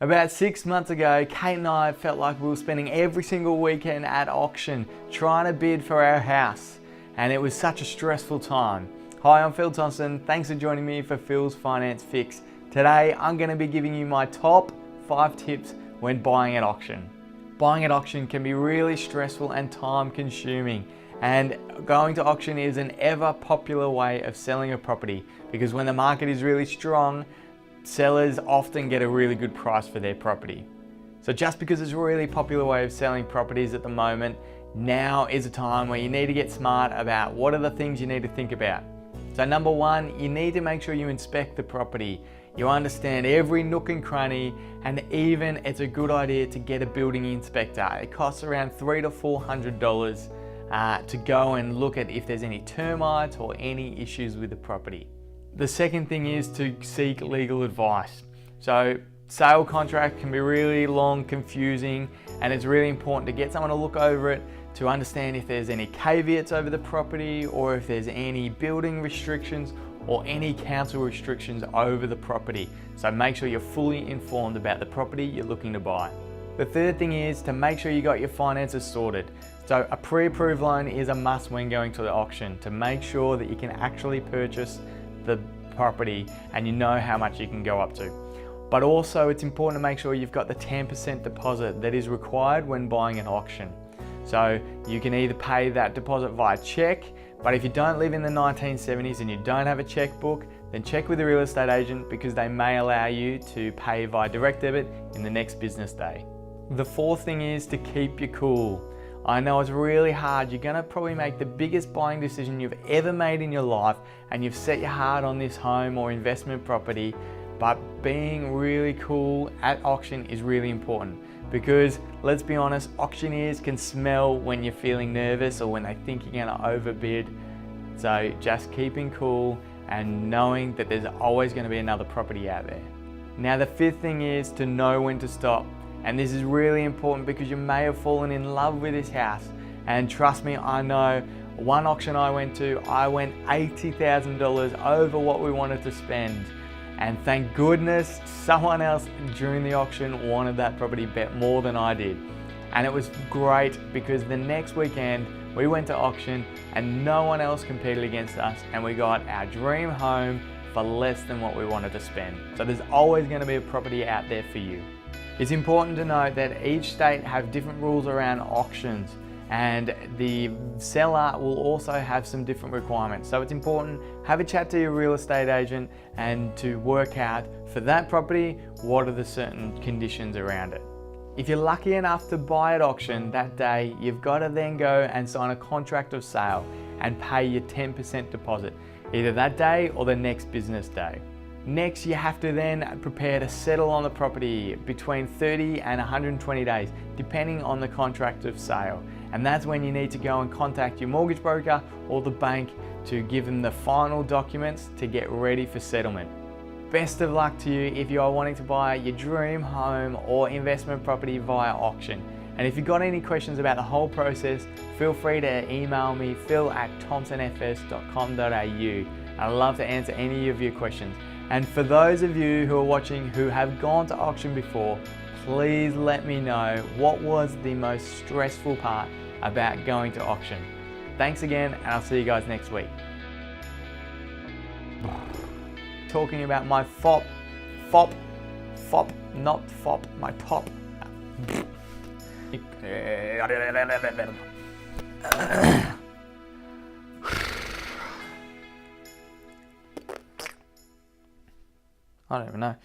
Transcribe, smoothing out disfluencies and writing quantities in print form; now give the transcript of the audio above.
About 6 months ago, Kate and I felt like we were spending every single weekend at auction trying to bid for our house, and it was such a stressful time. Hi, I'm Phil Thompson. Thanks for joining me for Phil's Finance Fix. Today, I'm going to be giving you my top 5 tips when buying at auction. Buying at auction can be really stressful and time consuming, and going to auction is an ever popular way of selling a property because when the market is really strong, sellers often get a really good price for their property. So just because it's a really popular way of selling properties at the moment, now is a time where you need to get smart about what are the things you need to think about. So number one, you need to make sure you inspect the property. You understand every nook and cranny, and even it's a good idea to get a building inspector. It costs around $300 to $400 to go and look at if there's any termites or any issues with the property. The second thing is to seek legal advice. So sale contract can be really long, confusing, and it's really important to get someone to look over it to understand if there's any caveats over the property or if there's any building restrictions or any council restrictions over the property. So make sure you're fully informed about the property you're looking to buy. The third thing is to make sure you got your finances sorted. So a pre-approved loan is a must when going to the auction to make sure that you can actually purchase the property and you know how much you can go up to. But also it's important to make sure you've got the 10% deposit that is required when buying an auction. So you can either pay that deposit via check, but if you don't live in the 1970s and you don't have a checkbook, then check with the real estate agent because they may allow you to pay via direct debit in the next business day. The fourth thing is to keep your cool. I know it's really hard. You're gonna probably make the biggest buying decision you've ever made in your life, and you've set your heart on this home or investment property, but being really cool at auction is really important because let's be honest, auctioneers can smell when you're feeling nervous or when they think you're gonna overbid. So just keeping cool and knowing that there's always gonna be another property out there. Now the fifth thing is to know when to stop. And this is really important because you may have fallen in love with this house. And trust me, I know one auction I went to, I went $80,000 over what we wanted to spend. And thank goodness someone else during the auction wanted that property bet more than I did. And it was great because the next weekend we went to auction and no one else competed against us, and we got our dream home for less than what we wanted to spend. So there's always going to be a property out there for you. It's important to note that each state have different rules around auctions, and the seller will also have some different requirements. So it's important, have a chat to your real estate agent and to work out for that property, what are the certain conditions around it. If you're lucky enough to buy at auction that day, you've got to then go and sign a contract of sale and pay your 10% deposit, either that day or the next business day. Next, you have to then prepare to settle on the property between 30 and 120 days, depending on the contract of sale. And that's when you need to go and contact your mortgage broker or the bank to give them the final documents to get ready for settlement. Best of luck to you if you are wanting to buy your dream home or investment property via auction. And if you've got any questions about the whole process, feel free to email me, phil@thompsonfs.com.au. I'd love to answer any of your questions. And for those of you who are watching who have gone to auction before, please let me know what was the most stressful part about going to auction. Thanks again, and I'll see you guys next week. Talking about my not fop, my top. I don't even know.